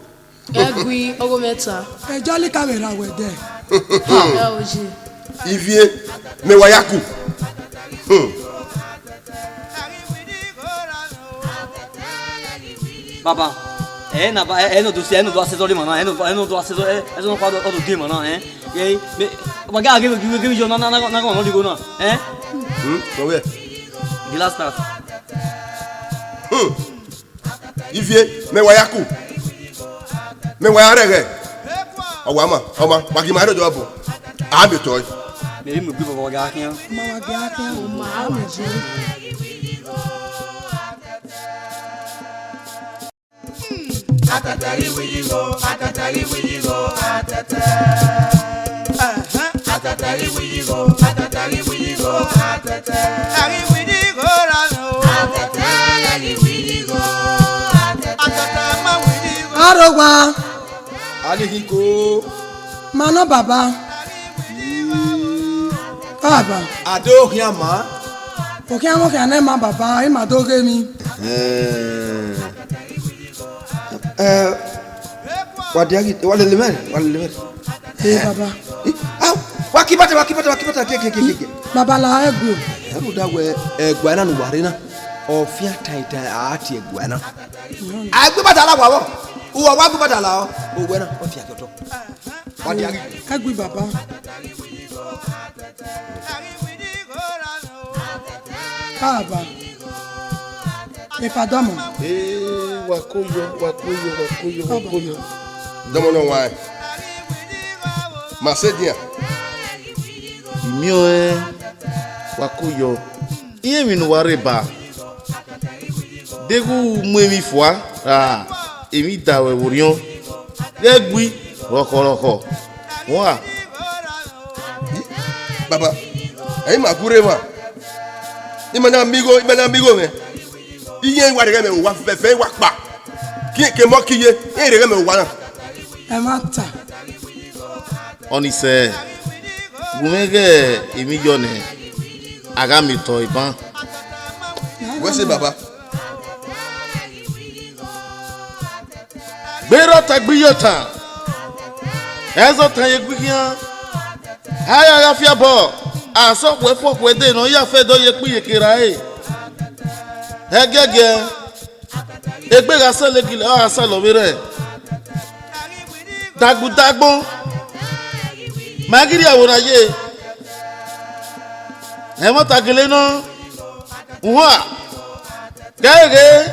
Egui ogo meta. e jolly camera we there Ya oji. Ivie me wa yaku. Baba, na ba no do se no do assessor de mano no do assessor no quadro do game mano e aí ba ga give jo na no digo no Go where? the last part Ivie me wayaku. Me wayarege. Awama, wagi ma do job. A be toy. me me bi ba ga kian Mama gake. Ma uji. Atatari we go, atatari we go, atata. Atatari we go, atatari we go, atata. Ari we go, rano. Atatari we go, atata. Atata ma we go. Arogwa. Ali hiko. Mano baba. Baba. Ado hiama. Oke amo ke na ma baba, e ma doge mi. Wadiagi wale lemer. Baba. Ah, wakipata ke. Baba la egu. Ero dawe egwana no warina. Ofia taita ati egwana. Agbebata la wawo. Uwa wagbebata la o. Ogwana ofia kyoto. Wadiagi. Egu baba. Baba. E padomo. Wakuyo. Domo no wa. Masedia. Imio wakuyo. Iye mi no wareba. Degu mwemi fwa. Emi dawe worion. Degui roko. Wa. Baba. Ai makurema. Imana amigo me. Iye wa de me wa fefe wa pa. Ke mo kiye, e de me wa na. E mata. Onise. Gumege emi jone. Aga mi to iban. We say baba. Bero tagbiyota. Ezo tan yegbiyan. Aya ya fia bo. Aso kwe fo kwe de no ya fe do ye pi yekira e. Egege. Egbe ga se legile a se lo bere. Dagbo. Magiri awora ye. E mo tagele no. Wa. Gege.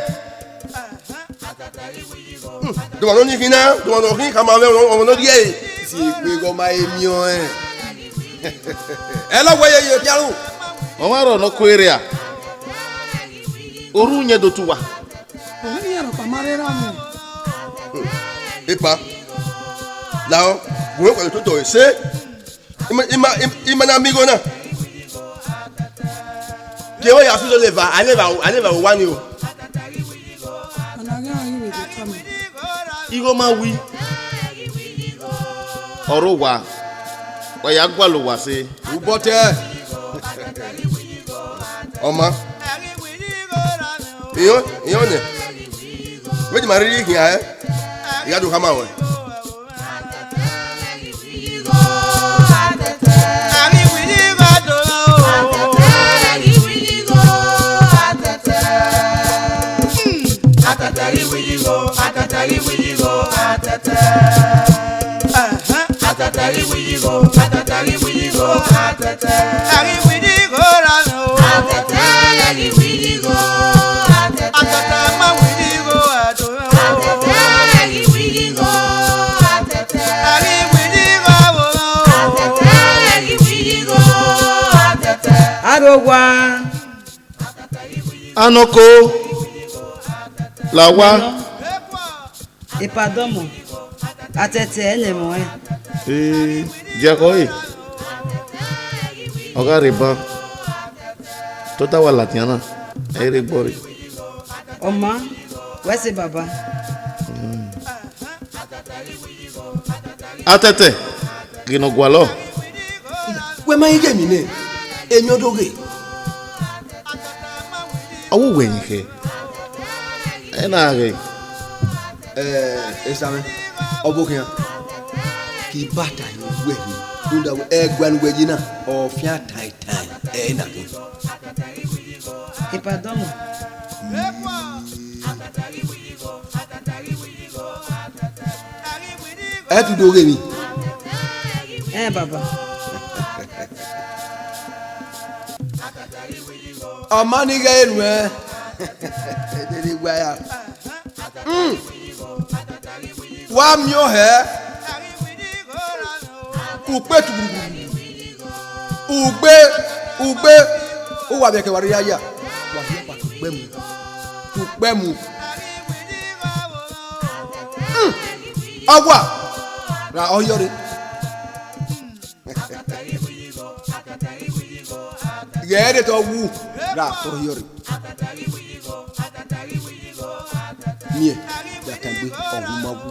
Do no ni kina, do no kin kama we no die. Si pe go ma emio e. Ela waye ye piaru. O ma ro no kwere a. Oru nye do tuwa. Oni yaro pa marera mo. Epa. Lao, we ko to se. Ima na amigo na. Ke wa ya fi so leva, aleva wani o. Ana ga yi we de tamo. Igo ma wi. Oro wa. Wa ya gwa lo wa se. Ubote. Oma. Iyo ne. We di mariri ki a ya do kama we. Atatari we go, atatari we go, atata. Atatari we go, atata. Ari we go, rano. Atatari we go, atata. Atata ma we go, ato. Atatari we go, atata. Ari we go, atatari we go, atata. Arogwa. Anoko. Lawa. Ipadomo. Atete ene mo e. Diako e. Oga reba. Tota wa latiana. Ere gbori. Oma, wese baba. Atete. Gino gwalo. We ma ige mi ne. Emi odoge. Awu wenye. Ena ge. Esame. Obokian. Ki bata yo we ni. Unda we egwan we jina. Ofia tai. Na ke. Ipadomo. e tu do ge mi baba amani ga enu e de gba ya wa mi o he upe tu ugbe o wa be ke wari ya wa fi pa tu pe mu agwa ra oyore gere to wu ra to oyore mie ya kan gbe ohun magu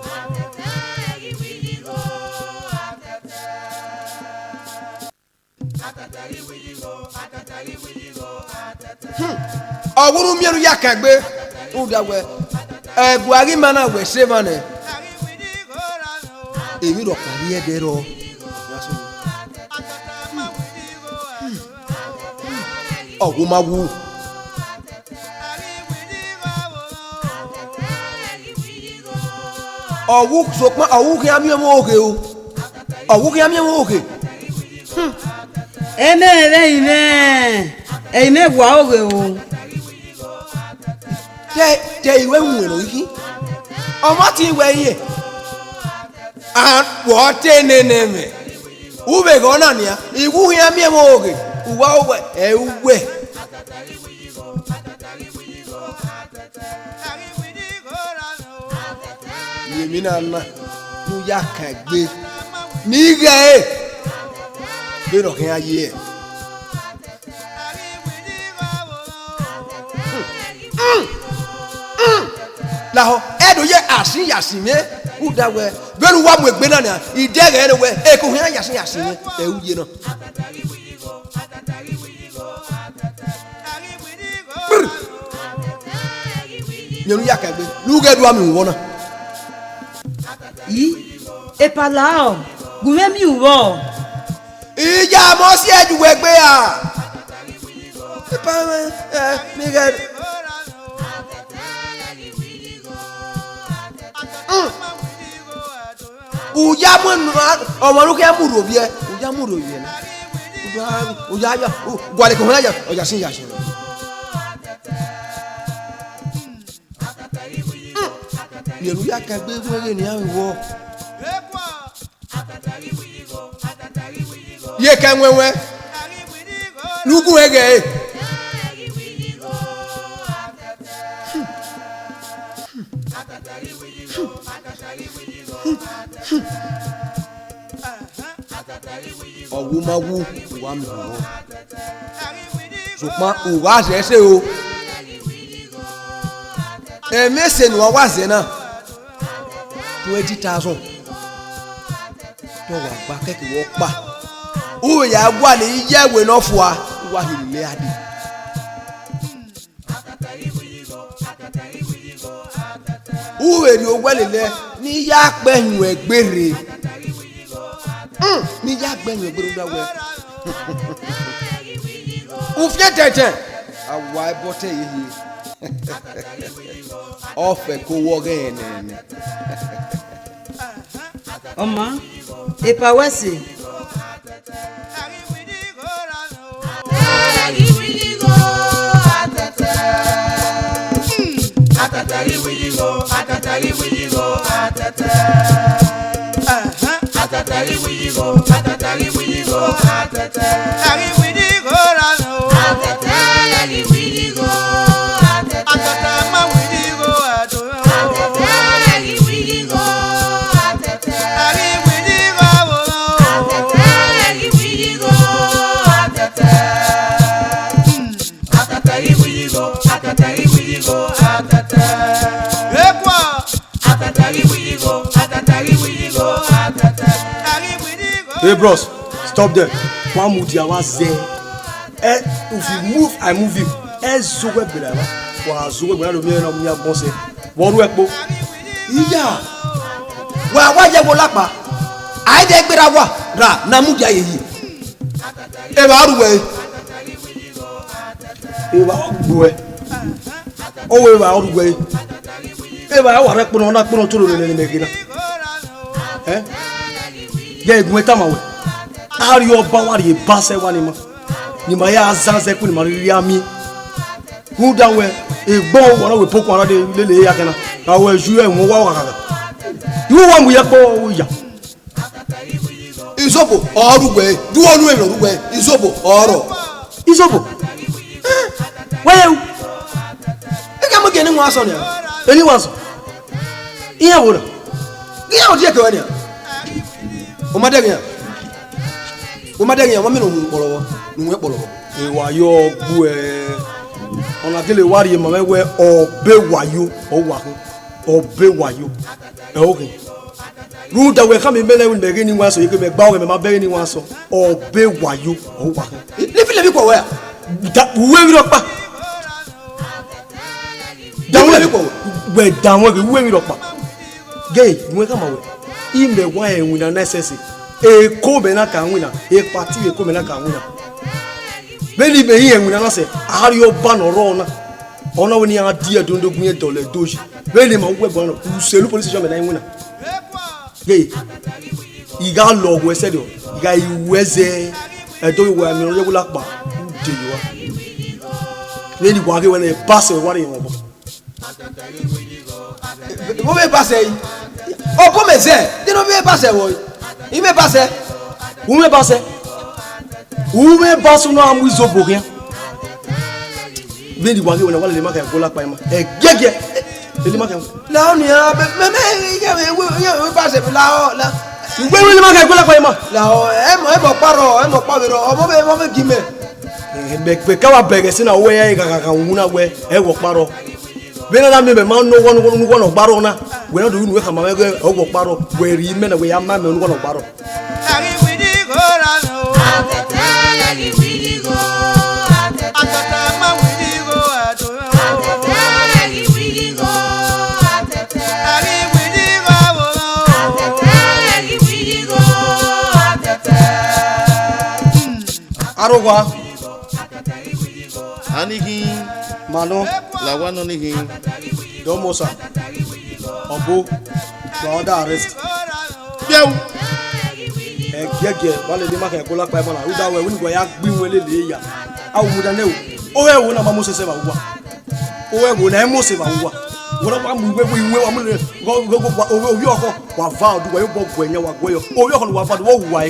ọwụrụ mmiri ya ka gbe ụdagwe egwari mana we se mana èmi rọ parí ẹdẹ rọ ọwụ magwu ọwụ sokpa ọwụ kí amí ọmọ òkè o ọwụ kí amí ọmọ òkè ẹ̀yìn wà òwe o tẹ ìwé nwèrè yìí ọmọ tí ìwé yìí àpọ̀ tẹ́nẹ̀nẹ̀mẹ̀ ube gọ náà nìyà ìwú ya mímọ̀ ògè uwa òwe ẹ̀wẹ̀ yèmí náà nà ní ya kàgbé ní ìgbà ẹ̀ gbẹ̀rọ̀ kí á yé ẹ̀ lahọ ẹ̀dùn yẹ àṣìyàṣìmẹ́ udawẹ bẹ́ẹ̀ni wà mú ẹgbẹ́ náà ní à ìdẹ́gẹ̀ ẹni wẹ ẹ̀kọ́ hìn àyàṣìyàṣìmẹ́ ẹ̀wù yẹ náà. nyẹnu yà kẹgbẹ́ lùgẹ́dù àmì wọ́n náà. yìí ìpàlà ọ̀ gùnmẹ́ mi wọ̀. ìjà mọ́ sí ẹ̀jú ẹgbẹ́ à. ìpàlà ẹ̀ nígẹ̀. uja mu ọmọ lókè mu robi ẹ uja mu robi ẹ uja ya gwale ko ya ọjà sin ya sin yẹnu ya ka gbé fún ẹgbẹ́ ní àwọ̀ yẹ ká wẹ́wẹ́ lukú ẹgẹ ẹ ọ̀wọ́máwú wà mí wọ́ ṣùgbọ́n òwà ṣẹ̀ṣẹ̀ o ẹ̀mẹ́sẹ̀ ni wọ́n wá ṣẹ̀ náà 20,000 tó wà gba kẹ́kẹ́ wọ́n pa òwe yà wà ní yẹ̀wé náà fún wa wà nílé adé. òwe ni owó ẹ̀lẹ́lẹ́ ní yá pẹ̀yìn ẹgbẹ́rẹ́ ní yá gbẹ̀yìn ẹgbẹ́rẹ́ dáwẹ́ òfin tẹ̀tẹ̀ àwa ẹbọ tẹ̀ yìí ọ̀fẹ́ kó wọ́gẹ́ yẹn nẹ̀ẹ̀nẹ̀. ọmọ ìpàwẹ́sì. Atatari widigo, atatari widigo, atata. Atatari widigo, atatari widigo, atata. Ari widigo rano. Atata, ari widigo, atata. Atata ma widigo ato. Atata, ari widigo, atata. Ari widigo wo. Atata, ari widigo, atata. Atatari widigo, atatari widigo, atata. Hey bros, stop there. One move there, one there. If you move, I move him. Zowe bedava. Wa zowe bena do mi na mi abonse. Won ru epo. Iya. Wa je wo lapa. Ai de gbera wa ra na mu dia yeyi. E ba ruwe. E ba ruwe. O we ba ruwe. E ba wa re pono na pono toro le megina. ye gweta mawe ari oba wari base wani ma ni ma ya zanze ku ni ma ri ami hu da we egbo wona we poko ara de lele ya kana ka we ju e won wa kaka iwo wa mu ye ko ya isobo orugbe duwo nu e orugbe isobo oro isobo wewe ega mo gene nwa so ni eni waso iya wora iya o die ke wani o madege ya mami no mu polowo nu e polowo e wa yo gbu ona kele wari ma mewe obe wayo o wa ko obe wayo e oke ru da we ka me mele won be ni waso yeke me gba o me ma be ni waso obe wayo o wa ko le bi ko wa da we wi ro pa da we ko we da won ke we wi ro pa gay we ka ma we ime wa e wina necessary e ko be na ka wina e party e ko be na ka wina beli be yin wina na se ari o ba no ro na ona woni ya dia dondogun e dole doji beli ma we bo na uselu police station be na wina gay iga lo we se do iga iweze e do we mi ro yegula pa de yo beli wa ke we na pass we wari won bo mo be pass yi o ko me se de no be pass wo i me pass ume basu no amu izobo kia beli wa ke we na wale le maka ko la pa ma e gege ele maka la oni a me we pass la la we le maka ko la pa ma la o e mo paro o mo be gime be ka wa bege sina we ya ka wuna we e wo paro be na me ma no wono paro na we na do nu we ka ma we o wo paro we ri me na we ya ma me nu wono paro Ari we di go la no atete ari we di go atete ma we di go ato atete ari we di go atete ari we di go atete ari we di go atete arogwa Anihi mano la wano nihi domosa obo the other arrest biau gege wale le maka ko la pa mo na u da we woni go ya gbi won le ya awu mu da ne o we wo na ma mo se ba wa o we wo na mo se ba wa wo na ba mu we wa mu le go o wi oko wa va du wa yo bo bo enya wa go yo o wi oko wa va do wo wa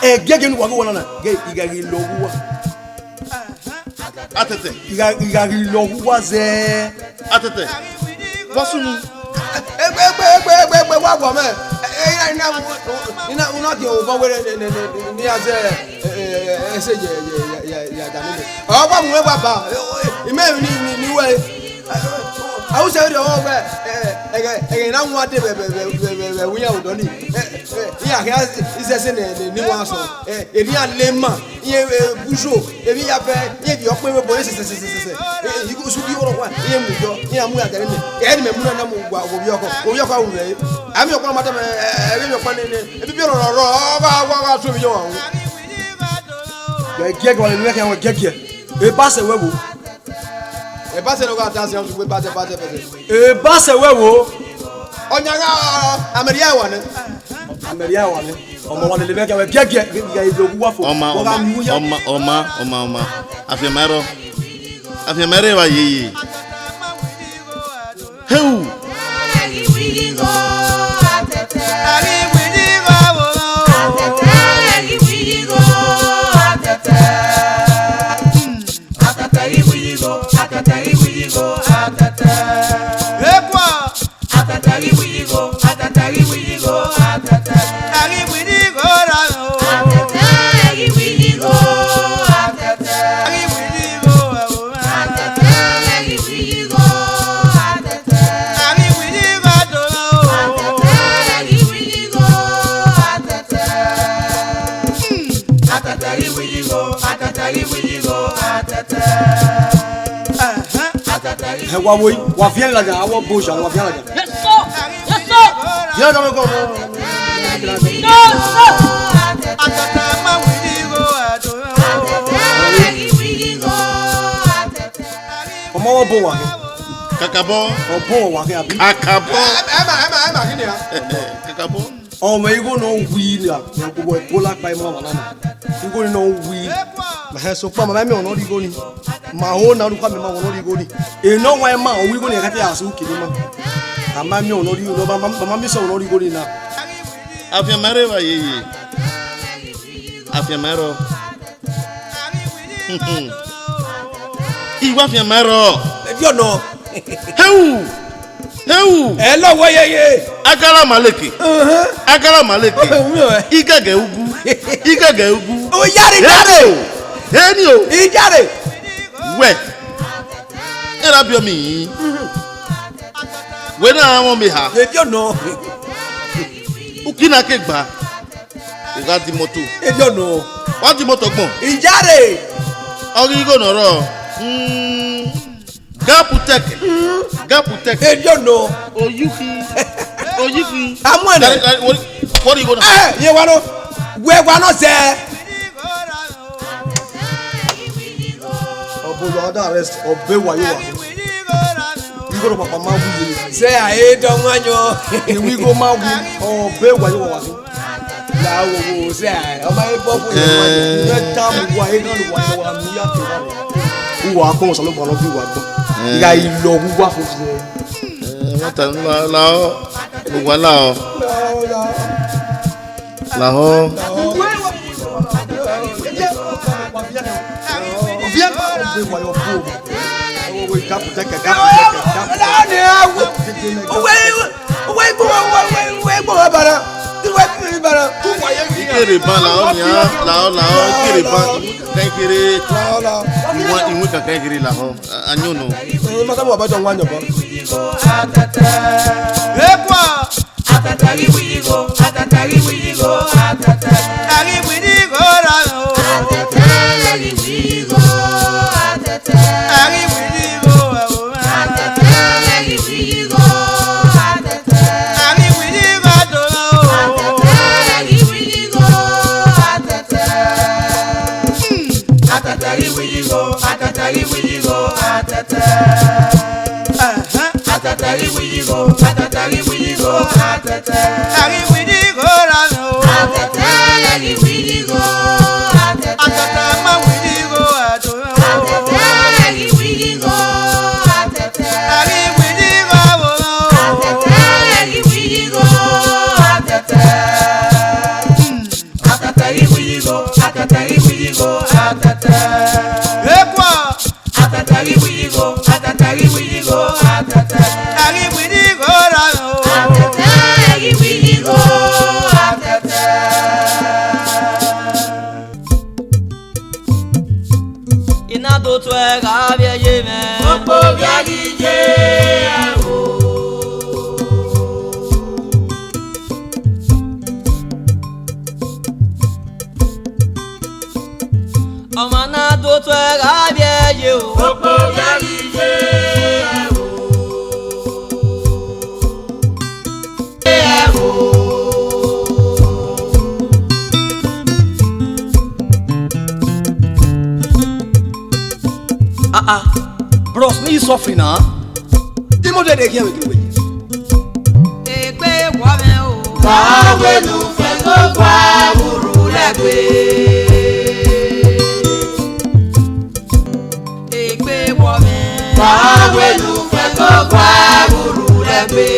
gege ni wa go na ge igari lo wa atete igari lo wa ze atete wasunu egbe wa gbo me ina una ki o ba were ni aze ese ya janile o ba mu we baba ime ni we awu se ri o we ege na nwa de be wuya odo ni ya ka ise ni wa so eri alema iye bujo ebi ya fe iye bi ope we bo se yi ku su ki oro kwa iye mu jo iye mu ya tare ni e ni me mu na mu gwa obi oko awu re ami oko ma ta me ebi mi pa ni ebi bi oro wa so bi yo wa gege wale ni ke won gege e ba se we wo e ba se no ga ta se on su ba se e ba se we wo onya ga ameria wa ne ọmọ wa lele meke we gege ga idogu wa fo oma afiamero wa yi heu ari we di go atete ari we di go atete ari we di go atete atete ari we di go atete ari we di go atete ekwa atete ari we di go atete ari we di go atete ari we di go ra no atete ari we di go atete ari we di go atete ari we di go atete ari we di go do atete ari we di go atete atete ari we di go atete ari we di go atete he wa wo wa vien la ja wa bo ja wa vien la ja yes sir ya da me go atete ma we di go ato atete ari we di go atete ọmọ wo bo wa ke kakabo obo wa ke abi akabo ema kini ya kakabo Oh, my go no wheel. You go pull up by Mamma. You go no wheel. My hair so far, my man, not going. My whole now come on, going. You know why, man, we going to get us who kill him. And my man, no, you know, Mamma, so not going now. Afia mareva yeye. Afia maro. Iwa afia maro. You know. Heu. Hello, why ye? Agara maleke. Agara maleke. Igage ugu. Igage ugu. Oh, yare. Henio. Ijare. We. Era bio mi. We na won mi ha. You know. Ukina kegba. Iga di moto. You know. Wa di moto gbon. Ijare. Ori go noro. Gaputeke. You know. Oyuki. I'm one. What are you gonna say? You wanna? Where wanna say? Oh, you are arrest. Obey what you want. You go to Papa Mawu. Say I don't want you. We go Mawu. Obey what you want. Now we will say, "Oh my God, you tell me why you don't want to have me at the who are going to look on you. Guy, you know who are for what lao lao lao kiri ban lao nya lao kiri ban kai kiri imu kai kiri lao anyuno maka mo ba don wanyo ba Ekwa atatari wigo atatari ari wigo ra o atatari wigo ari wigo atatari wigo ari wigo do atatari wigo atatari wigo atatari wigo Atatari wigo, atata. Ari wigo rano. Atatari wigo, atata. Atata ma wigo ato. Atatari wigo, atata. Ari wigo wo. Atatari wigo, atata. Atatari wigo, atata. Ekwa. Atatari wigo, atata. Ari wigo rano. Atatari wigo, atata. Ina do tu e ga viaje me. Opo viaje o. Amana do tu e ga viaje o. Opo viaje o. Bros, me suffering now. Dimo de here with you. Egbe wa me o. Bawe lu fe ko gba uru legbe. Egbe wa me. Bawe lu fe ko gba uru legbe.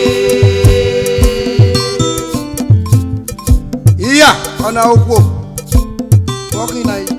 Iya, ana okwo. Walking like